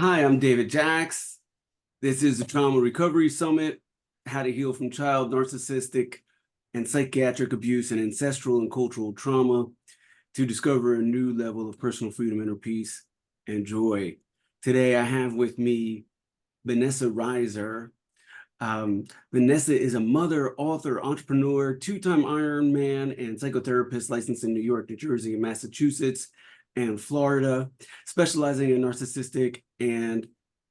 Hi, I'm David Jacks. This is the Trauma Recovery Summit, How to Heal from Child, Narcissistic, and Psychiatric Abuse and Ancestral and Cultural Trauma to discover a new level of personal freedom, inner peace, and joy. Today, I have with me Vanessa Reiser. Vanessa is a mother, author, entrepreneur, two-time Ironman, and psychotherapist licensed in New York, New Jersey, and Massachusetts, and Florida, specializing in narcissistic and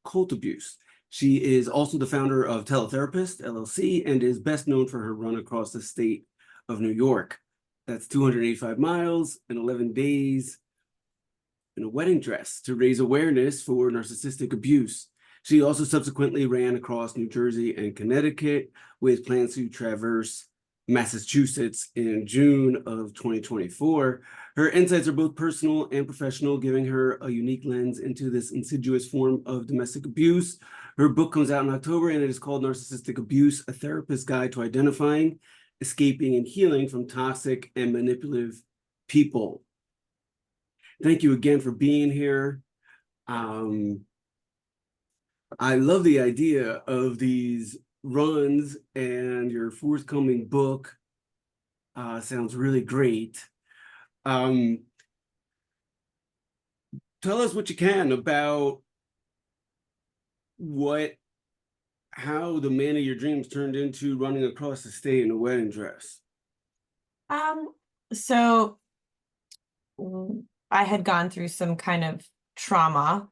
cult abuse. She is also the founder of Teletherapist, LLC, and is best known for her run across the state of New York. That's 285 miles in 11 days in a wedding dress to raise awareness for narcissistic abuse. She also subsequently ran across New Jersey and Connecticut with plans to traverse Massachusetts in June of 2024. Her insights are both personal and professional, giving her a unique lens into this insidious form of domestic abuse. Her book comes out in October, and it is called Narcissistic Abuse, A Therapist's Guide to Identifying, Escaping, and Healing from Toxic and Manipulative People. Thank you again for being here. I love the idea of these runs, and your forthcoming book sounds really great. Tell us what you can about how the man of your dreams turned into running across the state in a wedding dress. So I had gone through some kind of trauma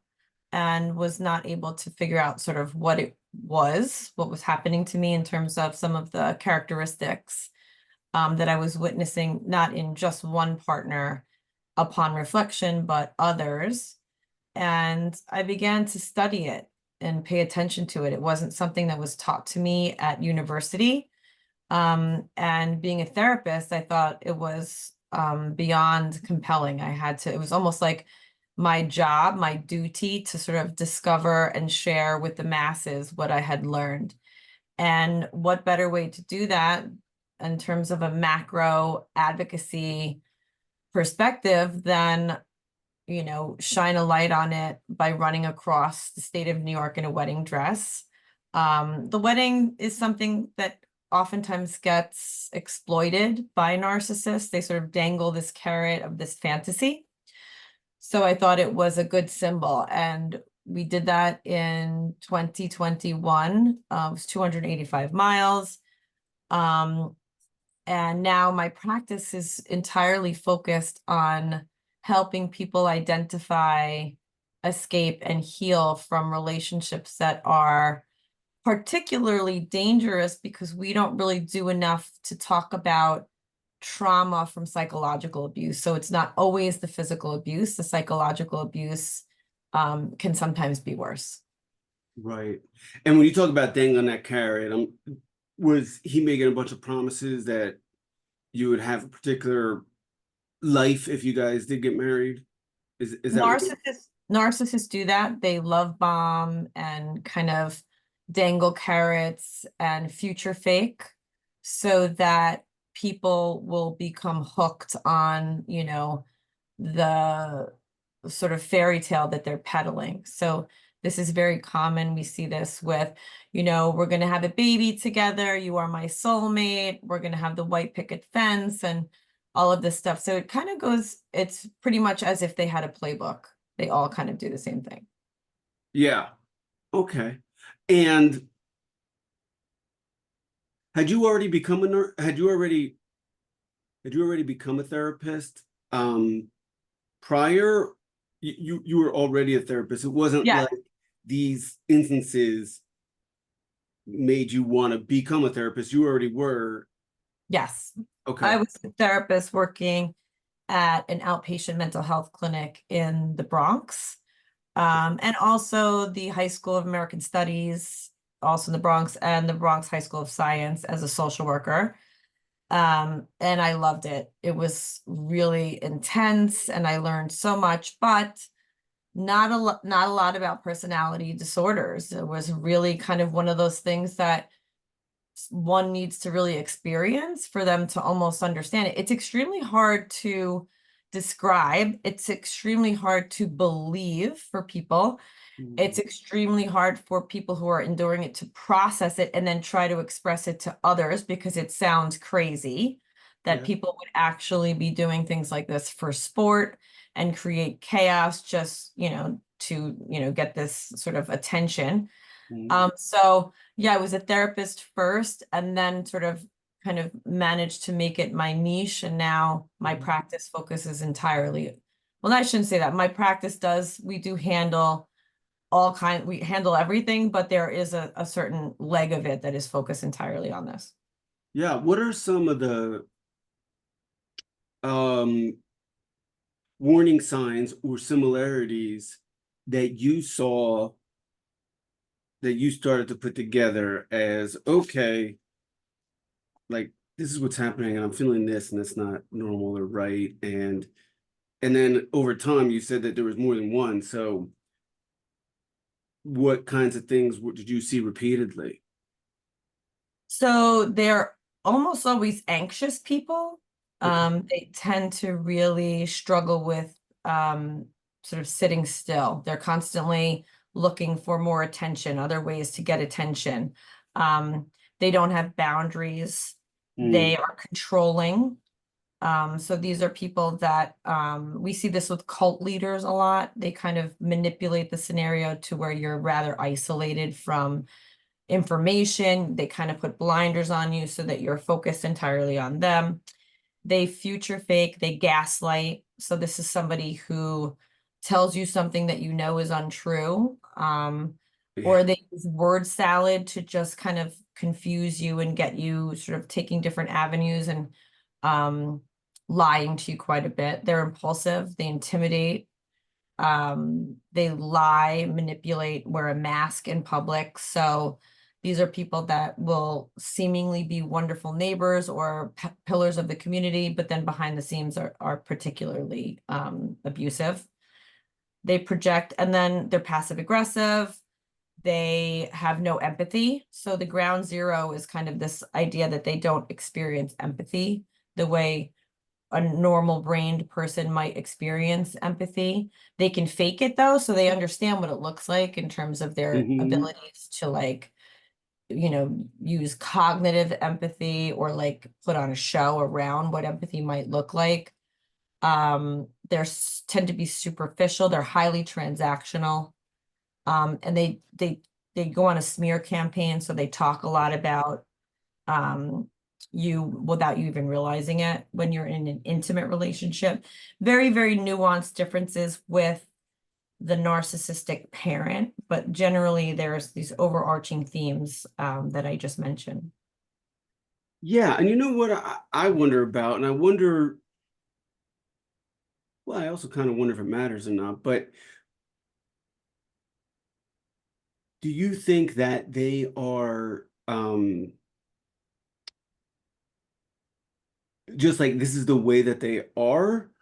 and was not able to figure out sort of what was happening to me in terms of some of the characteristics that I was witnessing, not in just one partner upon reflection, but others. And I began to study it and pay attention to it. It wasn't something that was taught to me at university. And being a therapist, I thought it was beyond compelling. It was almost like my job, my duty to sort of discover and share with the masses what I had learned. And what better way to do that in terms of a macro advocacy perspective than, shine a light on it by running across the state of New York in a wedding dress. The wedding is something that oftentimes gets exploited by narcissists. They sort of dangle this carrot of this fantasy. So I thought it was a good symbol. And we did that in 2021. It was 285 miles. And now my practice is entirely focused on helping people identify, escape, and heal from relationships that are particularly dangerous because we don't really do enough to talk about trauma from psychological abuse. So it's not always the physical abuse. The psychological abuse can sometimes be worse. Right. And when you talk about dangling that carrot, was he making a bunch of promises that you would have a particular life if you guys did get married? Is that Narcissists do that. They love bomb and kind of dangle carrots and future fake so that people will become hooked on, the sort of fairy tale that they're peddling. So this is very common. We see this with, we're going to have a baby together. You are my soulmate. We're going to have the white picket fence and all of this stuff. So it kind of goes, it's pretty much as if they had a playbook. They all kind of do the same thing. Yeah. Okay. And had you already become a therapist prior? You were already a therapist. It wasn't Yeah. like these instances made you want to become a therapist. You already were. Yes. Okay. I was a therapist working at an outpatient mental health clinic in the Bronx. And also the High School of American Studies, also in the Bronx, and the Bronx High School of Science as a social worker. And I loved it. It was really intense and I learned so much, but not a lot about personality disorders. It was really kind of one of those things that one needs to really experience for them to almost understand it. It's extremely hard to describe. It's extremely hard to believe for people. It's extremely hard for people who are enduring it to process it and then try to express it to others, because it sounds crazy that Yeah. people would actually be doing things like this for sport and create chaos just, to, get this sort of attention. Mm. So yeah, I was a therapist first and then sort of kind of managed to make it my niche. And now my Mhm. practice focuses entirely. Well, I shouldn't say that. My practice we do handle we handle everything, but there is a certain leg of it that is focused entirely on this. Yeah. What are some of the um, warning signs or similarities that you saw that you started to put together as, okay, like this is what's happening and I'm feeling this and it's not normal or right? And then over time you said that there was more than one. So what kinds of things did you see repeatedly? So they're almost always anxious people. Okay. They tend to really struggle with sort of sitting still. They're constantly looking for more attention, other ways to get attention. Um, they don't have boundaries. They Mm. are controlling. So these are people that we see this with cult leaders a lot. They kind of manipulate the scenario to where you're rather isolated from information. They kind of put blinders on you so that you're focused entirely on them. They future fake, they gaslight. So this is somebody who tells you something that you know is untrue. Yeah. Or they use word salad to just kind of confuse you and get you sort of taking different avenues and um, lying to you quite a bit. They're impulsive, they intimidate, they lie, manipulate, wear a mask in public. So these are people that will seemingly be wonderful neighbors or pillars of the community, but then behind the scenes are particularly abusive. They project, and then they're passive aggressive. They have no empathy. So the ground zero is kind of this idea that they don't experience empathy the way a normal brained person might experience empathy. They can fake it though, so they understand what it looks like in terms of their Hmm. abilities to like, use cognitive empathy or like put on a show around what empathy might look like. They're tend to be superficial, they're highly transactional. And they go on a smear campaign, so they talk a lot about you without you even realizing it when you're in an intimate relationship. Very, very nuanced differences with the narcissistic parent, but generally there's these overarching themes that I just mentioned. Yeah. And you know what I wonder about, and I wonder, well, I also kind of wonder if it matters or not, but do you think that they are just like this is the way that they are?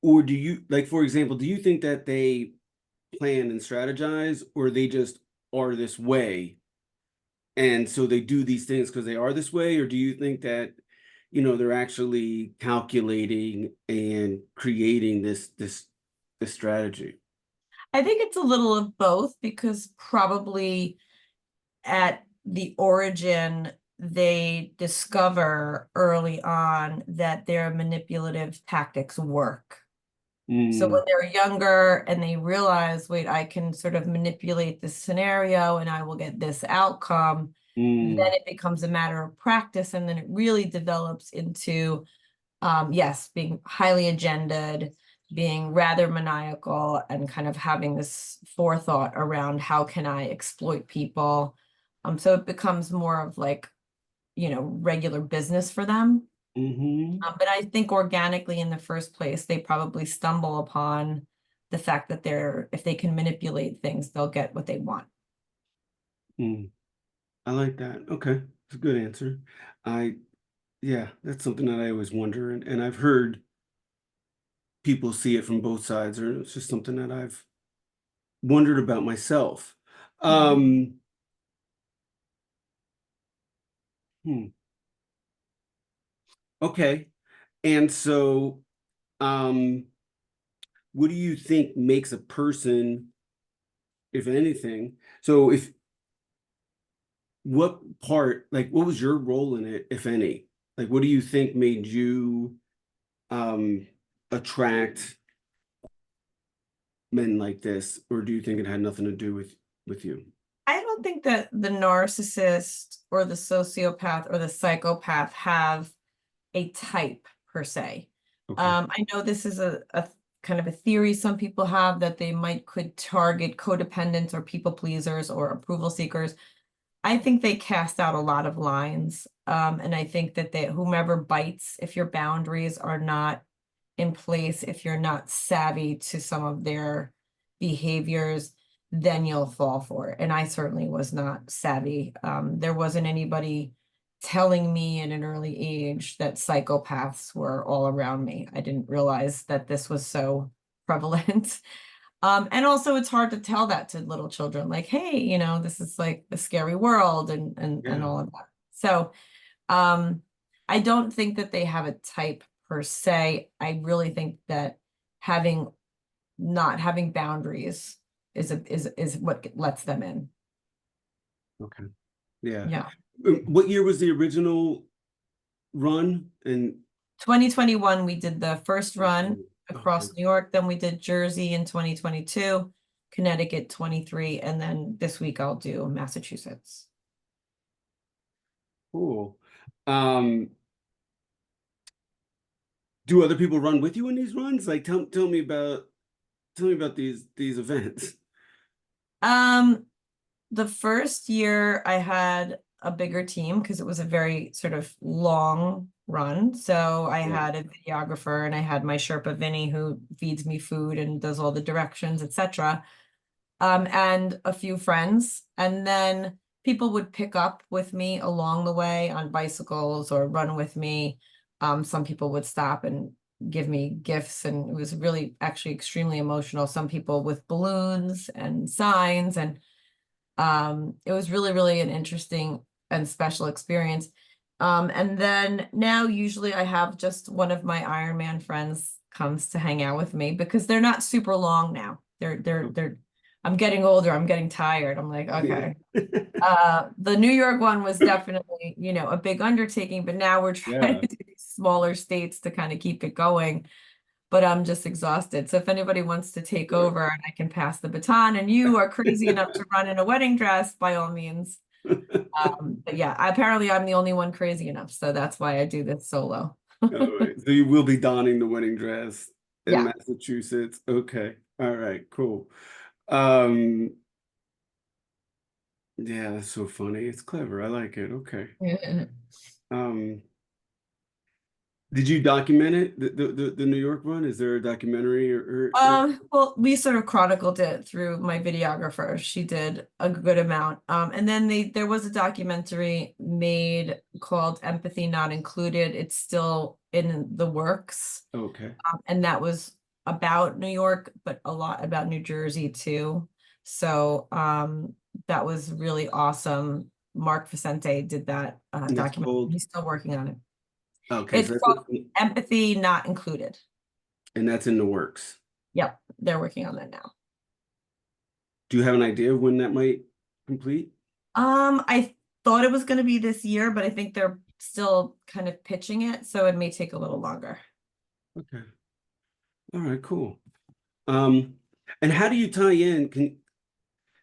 Or do you, like, for example, do you think that they plan and strategize, or they just are this way? And so they do these things because they are this way? Or do you think that, they're actually calculating and creating this strategy? I think it's a little of both, because probably at the origin, they discover early on that their manipulative tactics work. So when Mm. they're younger and they realize, wait, I can sort of manipulate this scenario and I will get this outcome, then Mm. it becomes a matter of practice. And then it really develops into, yes, being highly agendaed, being rather maniacal, and kind of having this forethought around how can I exploit people. So it becomes more of like, regular business for them. Hmm. But I think organically in the first place, they probably stumble upon the fact that if they can manipulate things, they'll get what they want. Mm. I like that. Okay. It's a good answer. I Yeah, that's something that I always wonder, and I've heard people see it from both sides, or it's just something that I've wondered about myself. Mhm. Um, hmm, okay. And so um, what do you think makes a person, if anything? So if what part, like what was your role in it, if any? Like what do you think made you um attract men like this, or do you think it had nothing to do with you? I don't think that the narcissist or the sociopath or the psychopath have a type per se. Okay. I know this is a kind of a theory some people have that they could target codependents or people pleasers or approval seekers. I think they cast out a lot of lines. And I think that whomever bites, if your boundaries are not in place, if you're not savvy to some of their behaviors, then you'll fall for it. And I certainly was not savvy. There wasn't anybody telling me at an early age that psychopaths were all around me. I didn't realize that this was so prevalent. And also it's hard to tell that to little children, like, hey, this is like a scary world and Yeah. all of that. So I don't think that they have a type per se. I really think that not having boundaries is what lets them in. Okay. Yeah. Yeah. What year was the original run? And 2021, we did the first run okay, across New York, then we did Jersey in 2022, Connecticut 23, and then this week I'll do Massachusetts. cool. Um, do other people run with you in these runs? Like tell me about these events. Um, the first year I had a bigger team because it was a very sort of long run. So I Yeah. had a videographer and I had my Sherpa Vinny who feeds me food and does all the directions, etc. And a few friends. And then people would pick up with me along the way on bicycles or run with me. Some people would stop and give me gifts, and it was really actually extremely emotional. Some people with balloons and signs, and it was really, really an interesting and special experience. And then now usually I have just one of my Ironman friends comes to hang out with me because they're not super long now. I'm getting older, I'm getting tired. I'm like, Yeah. okay. The New York one was definitely, a big undertaking, but now we're trying Yeah. to do these smaller states to kind of keep it going. But I'm just exhausted. So if anybody wants to take over and I can pass the baton and you are crazy enough to run in a wedding dress, by all means. But yeah, apparently I'm the only one crazy enough. So that's why I do this solo. All right. So you will be donning the wedding dress in Yeah. Massachusetts. Okay. All right, cool. Um, yeah, that's so funny. It's clever. I like it. Okay. Um, did you document it? The New York one? Is there a documentary or Well, we sort of chronicled it through my videographer. She did a good amount. And then there was a documentary made called Empathy Not Included. It's still in the works. okay. And that was about New York, but a lot about New Jersey too. So that was really awesome. Mark Vicente did that And that's documentary. called He's still working on it. okay, It's so called Empathy Not Included. that's in the works. Yep, they're working on that now. Do you have an idea of when that might complete? I thought it was going to be this year, but I think they're still kind of pitching it, so it may take a little longer. Okay. All right, cool. And how do you tie in?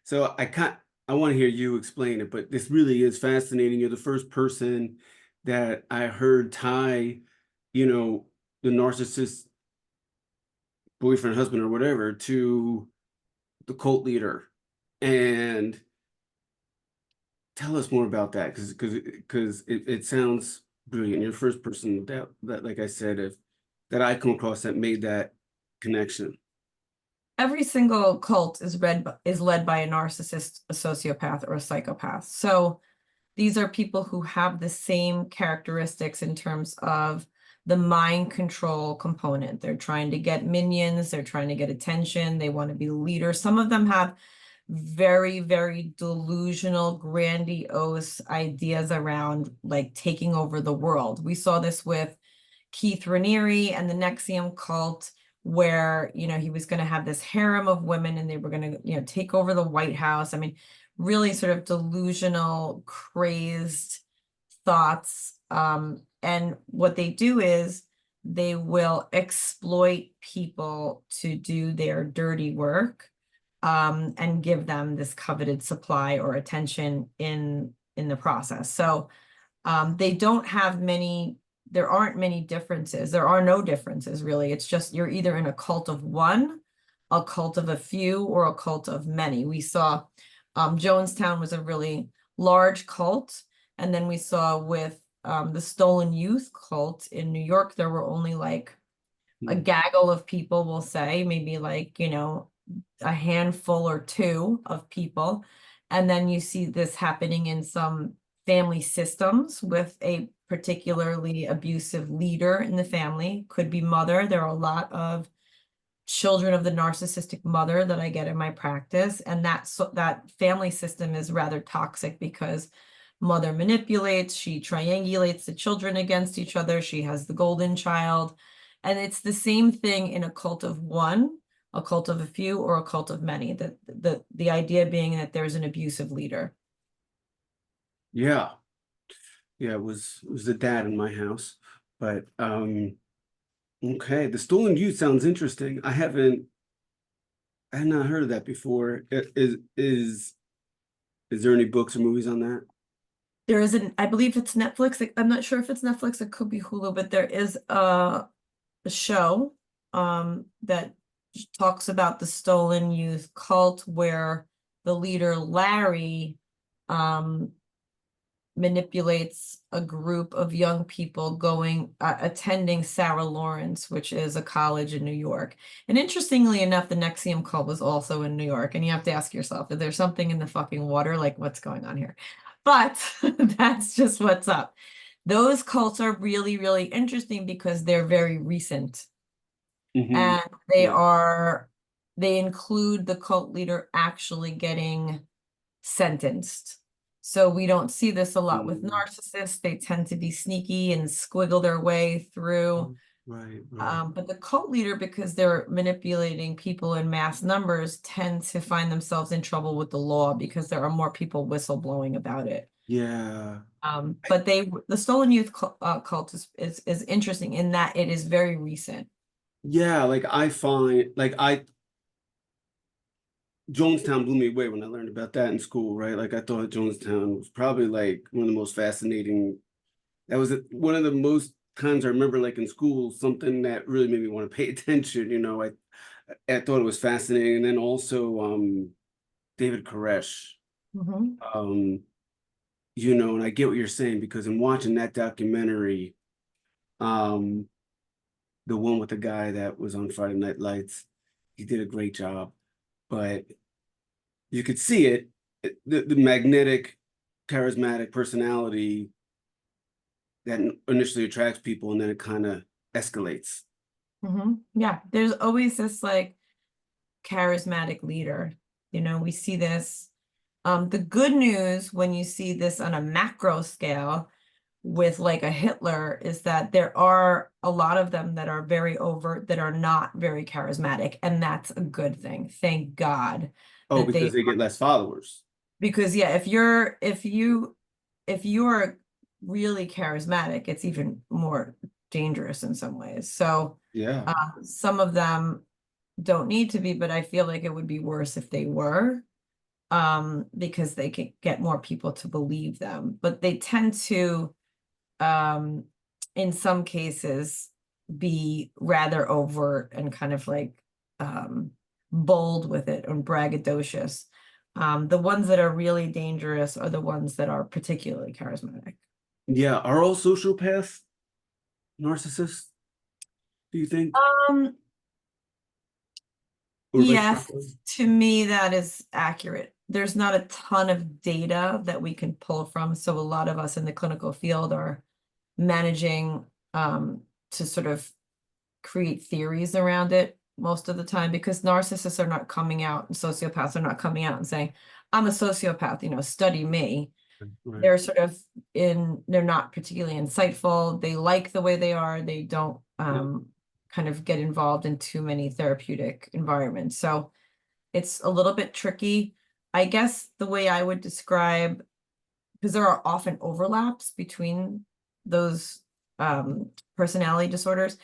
So I want to hear you explain it, but this really is fascinating. You're the first person that I heard tie, the narcissist boyfriend, husband, or whatever to the cult leader. And tell us more about that, because it sounds brilliant. You're the first person that like I said, that I come across that made that connection. Every single cult is led by a narcissist, a sociopath, or a psychopath. So these are people who have the same characteristics in terms of the mind control component. They're trying to get minions, they're trying to get attention, they want to be the leader. Some of them have very, very delusional, grandiose ideas around like taking over the world. We saw this with Keith Raniere and the Nexium cult, where, you know, he was going to have this harem of women and they were going to, you know, take over the White House. I mean, really sort of delusional, crazed thoughts. And what they do is they will exploit people to do their dirty work, and give them this coveted supply or attention in the process. So they don't have many, there aren't many differences. There are no differences, really. It's just you're either in a cult of one, a cult of a few, or a cult of many. We saw Jonestown was a really large cult. And then we saw with the Stolen Youth cult in New York, there were only like a gaggle of people, we'll say, maybe like, you know, a handful or two of people. And then you see this happening in some family systems with a particularly abusive leader in the family. Could be mother. There are a lot of children of the narcissistic mother that I get in my practice, and that family system is rather toxic because mother manipulates, she triangulates the children against each other, she has the golden child, and it's the same thing in a cult of one, a cult of a few, or a cult of many. The idea being that there's an abusive leader. Yeah. Yeah, it was the dad in my house. But okay, the Stolen Youth sounds interesting. I had not heard of that before. Is there any books or movies on that? There is I believe it's Netflix. I'm not sure if it's Netflix, it could be Hulu, but there is a show that talks about the Stolen Youth cult, where the leader Larry manipulates a group of young people going attending Sarah Lawrence, which is a college in New York. And interestingly enough, the Nexium cult was also in New York. And you have to ask yourself, is there something in the fucking water? Like, what's going on here? But that's just what's up. Those cults are really, really interesting because they're very recent. And they include the cult leader actually getting sentenced. So we don't see this a lot with narcissists. They tend to be sneaky and squiggle their way through. Right. But the cult leader, because they're manipulating people in mass numbers, tend to find themselves in trouble with the law because there are more people whistleblowing about it. Yeah. But the Stolen Youth cult is interesting in that it is very recent. Yeah, like I find Jonestown blew me away when I learned about that in school, right? Like I thought Jonestown was probably like one of the most fascinating. That was one of the most times I remember, like in school, something that really made me want to pay attention. You know, I thought it was fascinating, and then also David Koresh. You know, and I get what you're saying because in watching that documentary, the one with the guy that was on Friday Night Lights, he did a great job. But you could see it, the magnetic, charismatic personality that initially attracts people, and then it kind of escalates. Yeah, there's always this like charismatic leader. You know, we see this. The good news when you see this on a macro scale with like a Hitler is that there are a lot of them that are very overt, that are not very charismatic, and that's a good thing. Thank God. Oh, because they get less followers. Because yeah, if you're really charismatic, it's even more dangerous in some ways. So Yeah. some of them don't need to be, but I feel like it would be worse if they were, because they could get more people to believe them. But they tend to, in some cases, be rather overt and kind of like bold with it and braggadocious. The ones that are really dangerous are the ones that are particularly charismatic. Yeah. Are all sociopaths narcissists, do you think? Yes, to me, that is accurate. There's not a ton of data that we can pull from. So a lot of us in the clinical field are managing to sort of create theories around it most of the time, because narcissists are not coming out and sociopaths are not coming out and saying, I'm a sociopath, you know, study me. Right. They're sort of they're not particularly insightful. They like the way they are. They don't Yep. kind of get involved in too many therapeutic environments. So it's a little bit tricky. I guess the way I would describe, because there are often overlaps between those personality disorders,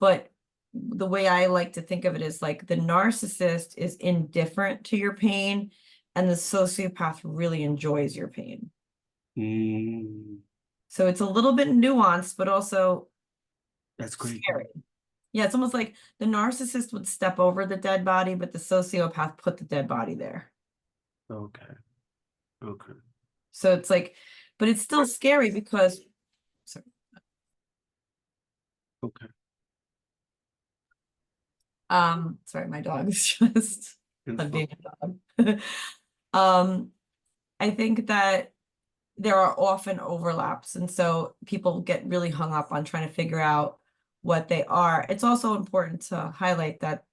but the way I like to think of it is like the narcissist is indifferent to your pain and the sociopath really enjoys your pain. Mm, So it's a little bit nuanced, but also that's great. scary. Yeah, it's almost like the narcissist would step over the dead body, but the sociopath put the dead body there. Okay. Okay. So it's like, but it's still scary because, sorry, Okay. sorry, my dog is just That's fine. being a dog. I think that there are often overlaps, and so people get really hung up on trying to figure out what they are. It's also important to highlight that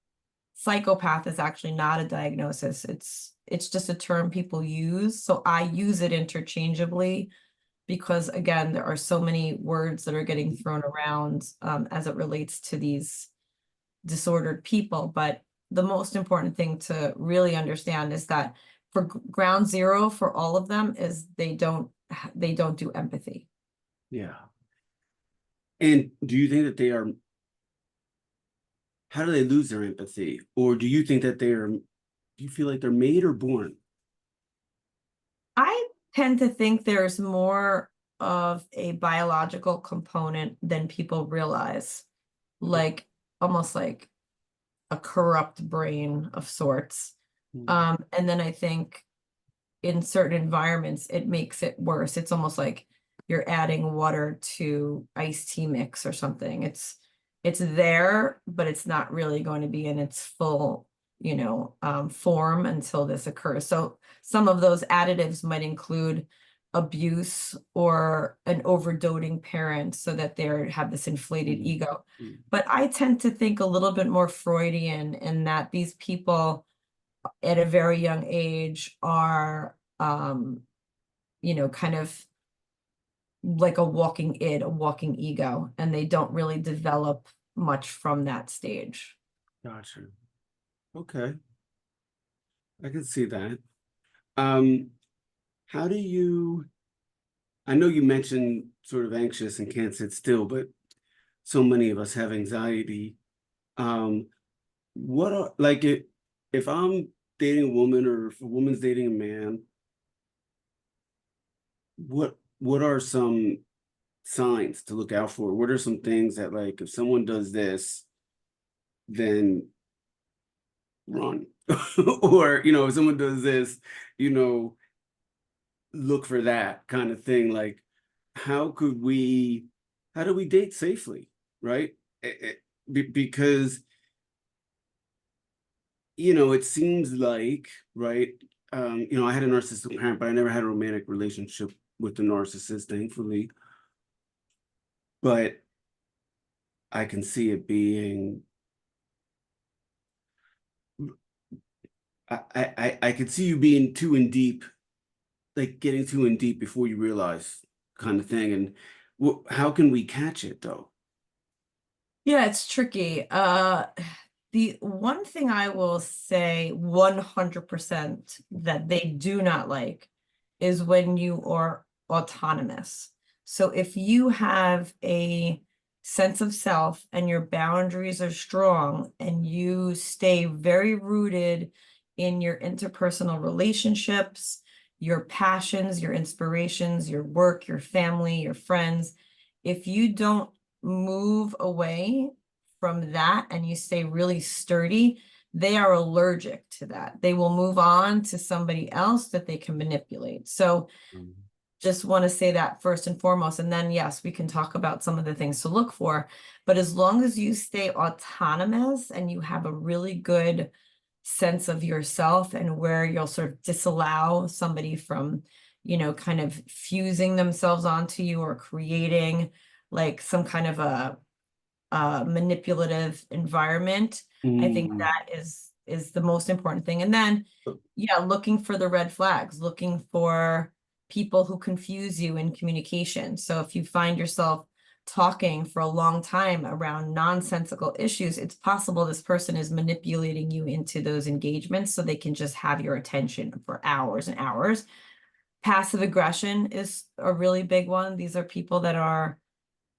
psychopath is actually not a diagnosis. It's just a term people use. So I use it interchangeably because again, there are so many words that are getting thrown around as it relates to these disordered people. But the most important thing to really understand is that for ground zero for all of them is they don't do empathy. Yeah. And do you think that they are, how do they lose their empathy? Or do you think that do you feel like they're made or born? I tend to think there's more of a biological component than people realize, like almost like a corrupt brain of sorts. Mm. And then I think in certain environments, it makes it worse. It's almost like you're adding water to iced tea mix or something. It's there, but it's not really going to be in its full, form until this occurs. So some of those additives might include abuse or an overdoting parent so that they have this inflated Mm. ego. Mm. But I tend to think a little bit more Freudian in that these people at a very young age are, kind of like a walking id, a walking ego, and they don't really develop much from that stage. Gotcha. Okay. I can see that. Um, how do you, I know you mentioned sort of anxious and can't sit still, but so many of us have anxiety. Um, what are like if I'm dating a woman or if a woman's dating a man, what are some signs to look out for? What are some things that like if someone does this, then run? Or, if someone does this, you know, look for that kind of thing. Like, how could we, how do we date safely, right? Because, it seems like, right? I had a narcissistic parent, but I never had a romantic relationship with the narcissist, thankfully. But I can see it being, I could see you being too in deep, like getting too in deep before you realize kind of thing. And how can we catch it though? Yeah, it's tricky. The one thing I will say 100% that they do not like is when you are autonomous. So if you have a sense of self and your boundaries are strong and you stay very rooted in your interpersonal relationships, your passions, your inspirations, your work, your family, your friends, if you don't move away from that and you stay really sturdy, they are allergic to that. They will move on to somebody else that they can manipulate. So Mhm. just want to say that first and foremost. And then, yes, we can talk about some of the things to look for. But as long as you stay autonomous and you have a really good sense of yourself and where you'll sort of disallow somebody from, kind of fusing themselves onto you or creating like some kind of a manipulative environment. I think Mm. that is the most important thing. And then, yeah, looking for the red flags, looking for people who confuse you in communication. So if you find yourself talking for a long time around nonsensical issues, it's possible this person is manipulating you into those engagements so they can just have your attention for hours and hours. Passive aggression is a really big one. These are people that are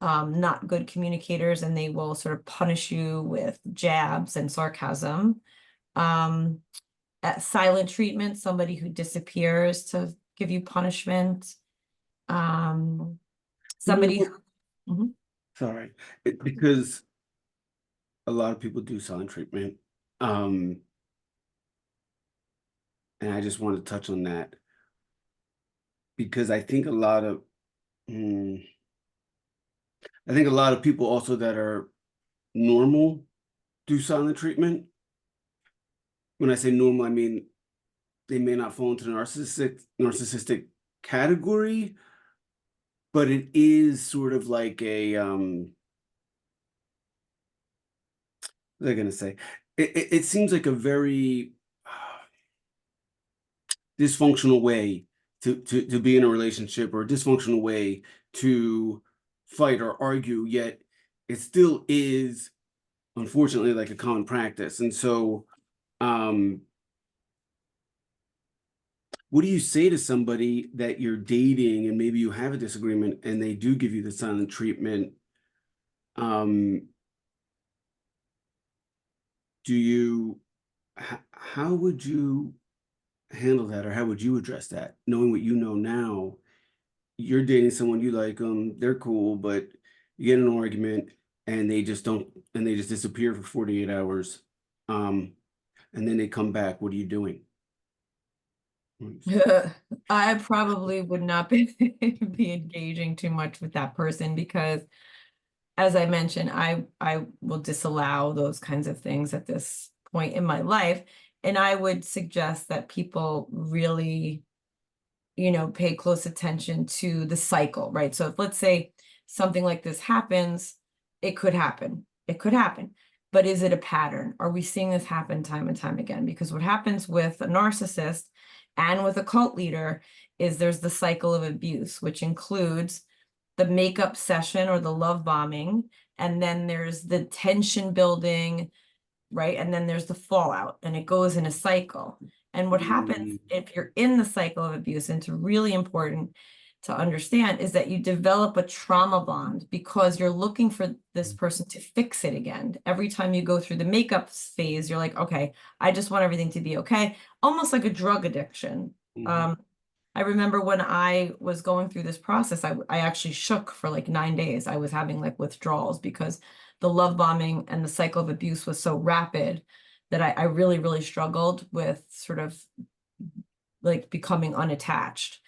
not good communicators, and they will sort of punish you with jabs and sarcasm. At silent treatment, somebody who disappears to give you punishment. Somebody who, Mhm. Sorry, because a lot of people do silent treatment. And I just want to touch on that because I think a lot of people also that are normal do silent treatment. When I say normal, I mean they may not fall into the narcissistic category, but it is sort of like a what am I gonna say? It seems like a very dysfunctional way to be in a relationship, or a dysfunctional way to fight or argue, yet it still is, unfortunately, like a common practice. And so what do you say to somebody that you're dating and maybe you have a disagreement and they do give you the silent treatment? Do you how would you handle that, or how would you address that, knowing what you know now? You're dating someone, you like them, they're cool, but you get in an argument and they just don't, and they just disappear for 48 hours. And then they come back. What are you doing? I probably would not be engaging too much with that person, because as I mentioned, I will disallow those kinds of things at this point in my life. And I would suggest that people really, pay close attention to the cycle, right? So if, let's say, something like this happens, it could happen. It could happen. But is it a pattern? Are we seeing this happen time and time again? Because what happens with a narcissist and with a cult leader is there's the cycle of abuse, which includes the makeup session or the love bombing, and then there's the tension building, right? And then there's the fallout, and it goes in a cycle. And what happens if you're in the cycle of abuse, and it's really important to understand, is that you develop a trauma bond because you're looking for this person to fix it again. Every time you go through the makeup phase, you're like, okay, I just want everything to be okay. Almost like a drug addiction. I remember when I was going through this process, I actually shook for like 9 days. I was having like withdrawals because the love bombing and the cycle of abuse was so rapid that I really, really struggled with sort of like becoming unattached.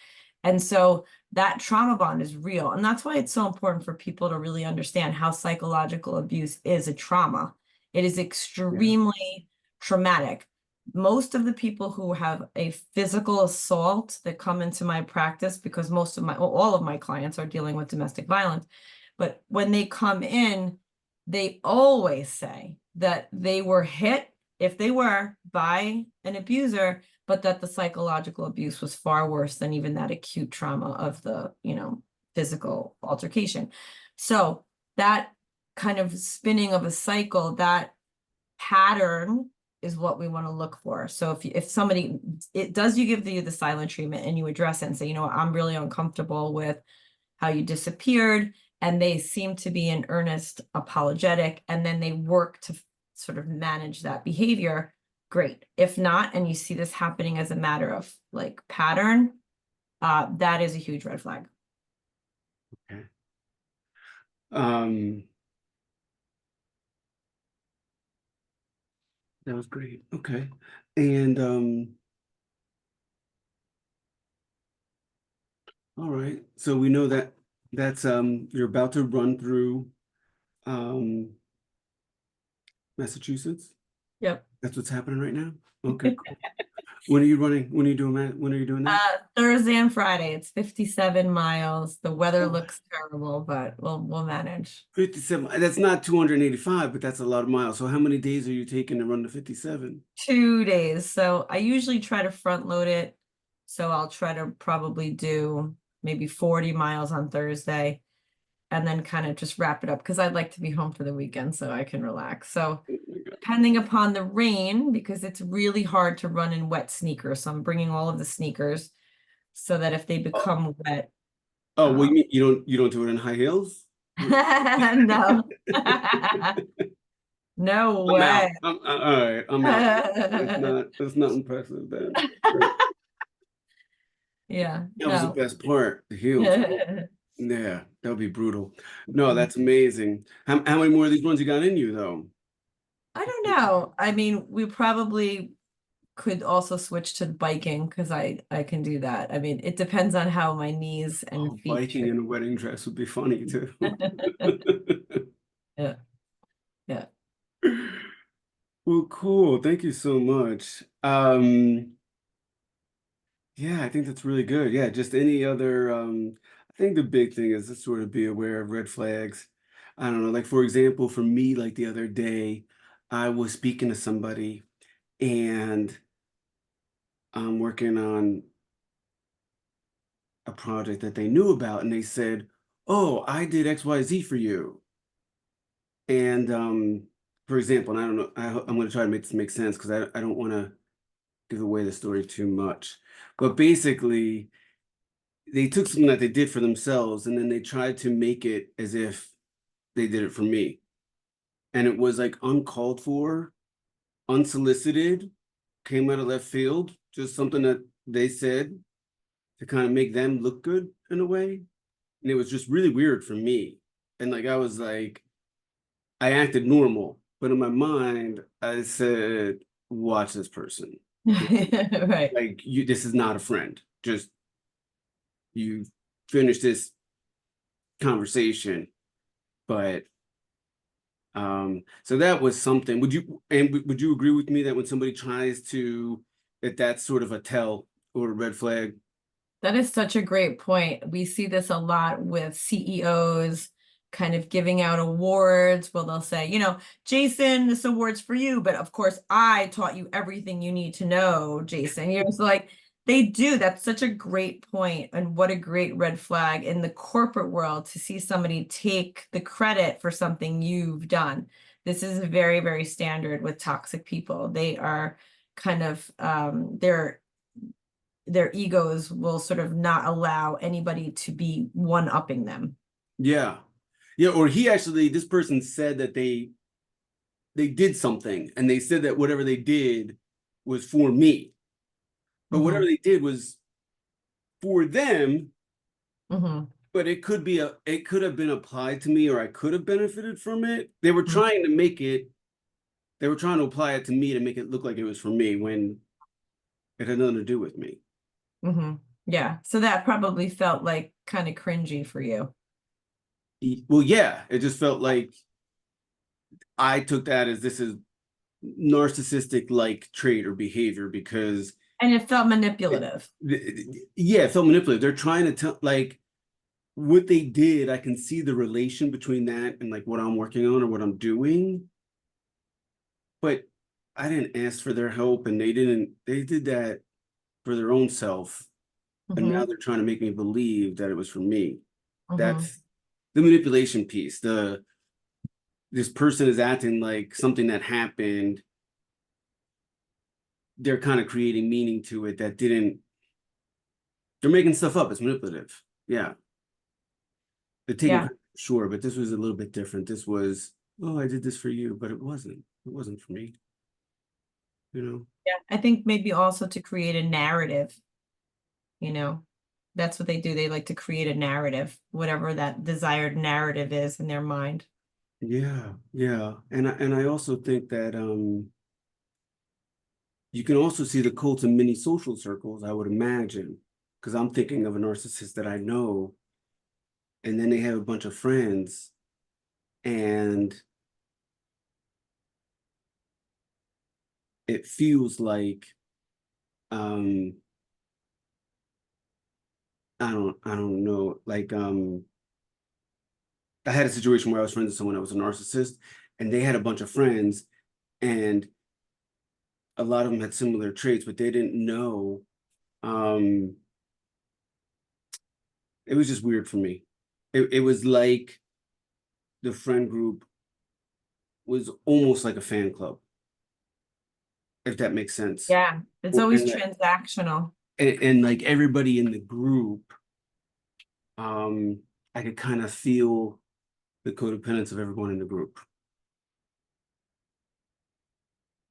And so that trauma bond is real. And that's why it's so important for people to really understand how psychological abuse is a trauma. It is extremely traumatic. Most of the people who have a physical assault that come into my practice, because all of my clients are dealing with domestic violence, but when they come in, they always say that they were hit, if they were, by an abuser, but that the psychological abuse was far worse than even that acute trauma of the, physical altercation. So that kind of spinning of a cycle, that pattern is what we want to look for. So if somebody, you give the silent treatment and you address it and say, I'm really uncomfortable with how you disappeared, and they seem to be in earnest apologetic, and then they work to sort of manage that behavior, great. If not, and you see this happening as a matter of like pattern, that is a huge red flag. Okay. That was great. Okay. And all right. So we know that that's you're about to run through Massachusetts. Yep. That's what's happening right now. Okay, cool. When are you running? When are you doing that? When are you doing that? Thursday and Friday. It's 57 miles. The weather looks terrible, but we'll manage. 57. That's not 285, but that's a lot of miles. So how many days are you taking to run the 57? 2 days. So I usually try to front load it So I'll try to probably do maybe 40 miles on Thursday and then kind of just wrap it up because I'd like to be home for the weekend so I can relax. So Oh my God. depending upon the rain, because it's really hard to run in wet sneakers. So I'm bringing all of the sneakers so that if they Oh, become wet, oh, well, um, you don't do it in high heels? no, no I'm out. way. All right, I'm out. That's not impressive then. Yeah, That was the no. best part, the heels. I Yeah, that would be brutal. No, that's amazing. How many more of these ones you got in you though? don't know. I mean, we probably could also switch to biking because I can do that. I mean, it depends on how my knees and Oh, feet biking in a wedding dress would be funny too. Yeah, yeah. Well, cool. Thank you so much. Yeah, I think that's really good. Yeah, just any other I think the big thing is to sort of be aware of red flags. I don't know, like for example, for me, like the other day, I was speaking to somebody and I'm working on a project that they knew about, and they said, "Oh, I did XYZ for you." And for example, and I don't know, I'm going to try to make this make sense because I don't want to give away the story too much. But basically, they took something that they did for themselves and then they tried to make it as if they did it for me. And it was like uncalled for, unsolicited, came out of left field, just something that they said to kind of make them look good in a way. And it was just really weird for me. And like I was like, I acted normal, but in my mind, I said, watch this person. Right. Like you, this is not a friend. Just you finish this conversation. But so that was something. Would you agree with me that when somebody tries to, that that's sort of a tell or a red flag? That is such a great point. We see this a lot with CEOs kind of giving out awards. Well, they'll say, Jason, this award's for you, but of course I taught you everything you need to know, Jason. It's like they do. That's such a great point, and what a great red flag in the corporate world to see somebody take the credit for something you've done. This is very, very standard with toxic people. They are kind of their egos will sort of not allow anybody to be one-upping them. Yeah. Yeah, or this person said that they did something and they said that whatever they did was for me. But whatever Hmm. they did was for them, Hmm. but it could have been applied to me or I could have benefited from it. They were trying to apply it to me to make it look like it was for me when it had nothing to do with me. Hmm. Yeah. So that probably felt like kind of cringy for you. Well, yeah, it just felt like I took that as this is narcissistic like trait or behavior because And it felt it, manipulative. yeah, it felt manipulative. They're trying to tell like what they did. I can see the relation between that and like what I'm working on or what I'm doing, but I didn't ask for their help and they did that for their own self. And now Hmm. they're trying to make me believe that it was for me. Hmm. That's the manipulation piece. This person is acting like something that happened. They're kind of creating meaning to it that didn't. They're making stuff up. It's manipulative. Yeah, they're taking Yeah. credit, sure, but this was a little bit different. This was, oh, I did this for you, but it wasn't. It wasn't for me. You know. Yeah. I think maybe also to create a narrative, you know, that's what they do. They like to create a narrative, whatever that desired narrative is in their mind. Yeah, yeah, and I also think that you can also see the cult in many social circles. I would imagine, because I'm thinking of a narcissist that I know, and then they have a bunch of friends, and it feels like um I don't know, like I had a situation where I was friends with someone that was a narcissist and they had a bunch of friends and a lot of them had similar traits, but they didn't know Um, it was just weird for me. It was like the friend group was almost like a fan club, if that makes sense. Yeah, it's Or always and, transactional. and like everybody in the group, I could kind of feel the codependence of everyone in the group.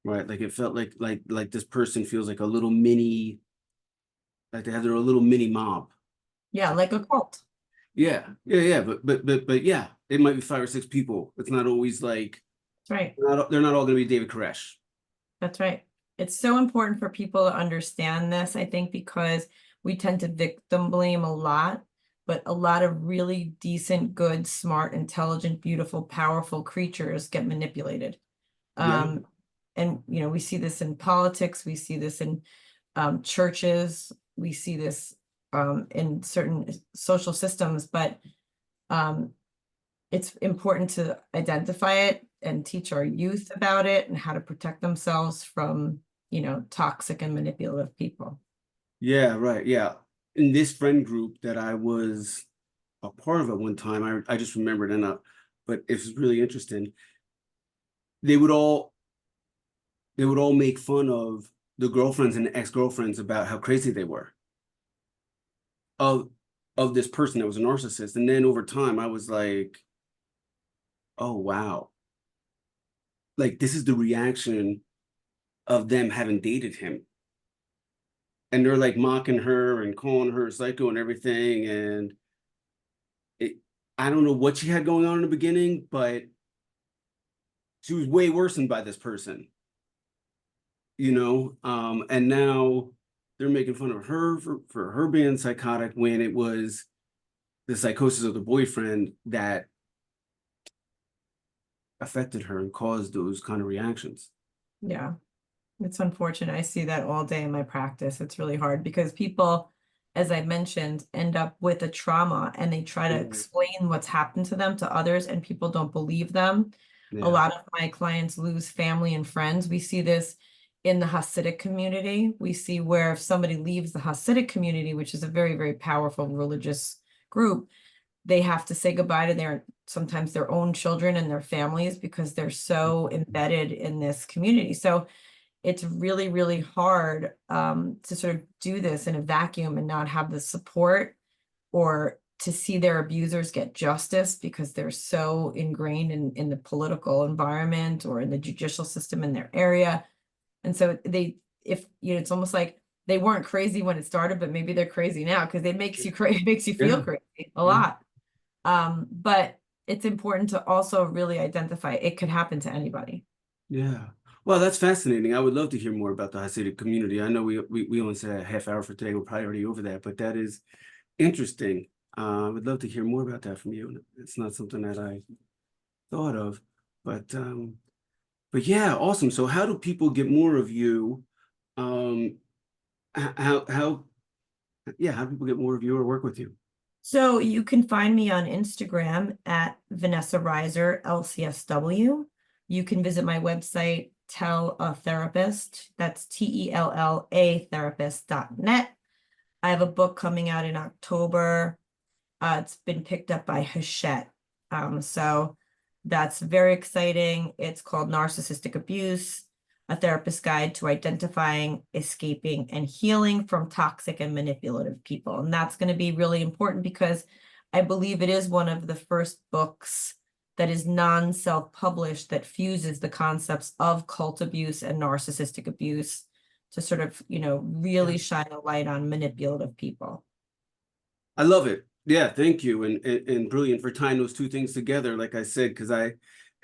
Right. Like it felt like this person feels like a little mini, like they have their little mini mob. Yeah, like a cult. Yeah. But yeah, it might be 5 or 6 people. It's not always like That's right. they're not all gonna be David Koresh. That's right. It's so important for people to understand this, I think, because we tend to victim blame a lot, but a lot of really decent, good, smart, intelligent, beautiful, powerful creatures get manipulated. Yeah. And we see this in politics, we see this in churches, we see this in certain social systems, but it's important to identify it and teach our youth about it and how to protect themselves from, toxic and manipulative people. Yeah, right. Yeah. In this friend group that I was a part of at one time, I just remembered but it was really interesting. They would all make fun of the girlfriends and the ex-girlfriends about how crazy they were of this person that was a narcissist. And then over time I was like, oh wow. Like this is the reaction of them having dated him. And they're like mocking her and calling her psycho and everything. And I don't know what she had going on in the beginning, but she was way worsened by this person, and now they're making fun of her for her being psychotic when it was the psychosis of the boyfriend that affected her and caused those kind of reactions. Yeah, it's unfortunate. I see that all day in my practice. It's really hard because people, as I mentioned, end up with a trauma and they try to explain what's happened to them to others, and people don't believe them. A Yeah. lot of my clients lose family and friends. We see this in the Hasidic community. We see where if somebody leaves the Hasidic community, which is a very, very powerful religious group, they have to say goodbye to sometimes their own children and their families because they're so embedded in this community. So it's really, really hard to sort of do this in a vacuum and not have the support, or to see their abusers get justice because they're so ingrained in the political environment or in the judicial system in their area. And so it's almost like they weren't crazy when it started, but maybe they're crazy now because it makes you crazy, makes you feel Yeah. crazy a Yeah. lot. But it's important to also really identify it could happen to anybody. Yeah. Well, that's fascinating. I would love to hear more about the Hasidic community. I know we only said a half hour for today. We're probably already over that, but that is interesting. I would love to hear more about that from you. It's not something that I thought of, but yeah, awesome. So how do people get more of you? Um, how how do people get more of you or work with you? So you can find me on Instagram at Vanessa Reiser, LCSW. You can visit my website, Tell a Therapist. That's TELLA therapist.net. I have a book coming out in October. It's been picked up by Hachette. So that's very exciting. It's called Narcissistic Abuse, a therapist's guide to identifying, escaping, and healing from toxic and manipulative people. And that's going to be really important because I believe it is one of the first books that is non-self-published that fuses the concepts of cult abuse and narcissistic abuse to sort of, really shine a light on manipulative people. I love it. Yeah, thank you, and brilliant for tying those two things together. Like I said, because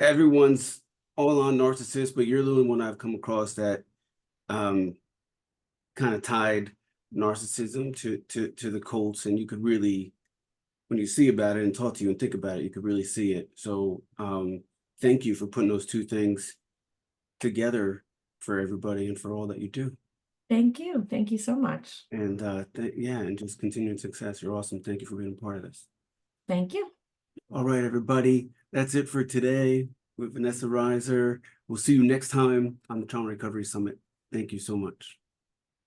everyone's all on narcissists, but you're the only one I've come across that kind of tied narcissism to the cults, and you could really, when you see about it and talk to you and think about it, you could really see it. So thank you for putting those two things together for everybody and for all that you do. Thank you. Thank you so much. And yeah, and just continued success. You're awesome. Thank you for being a part of this. Thank you. All right, everybody. That's it for today with Vanessa Reiser. We'll see you next time on the Trauma Recovery Summit. Thank you so much.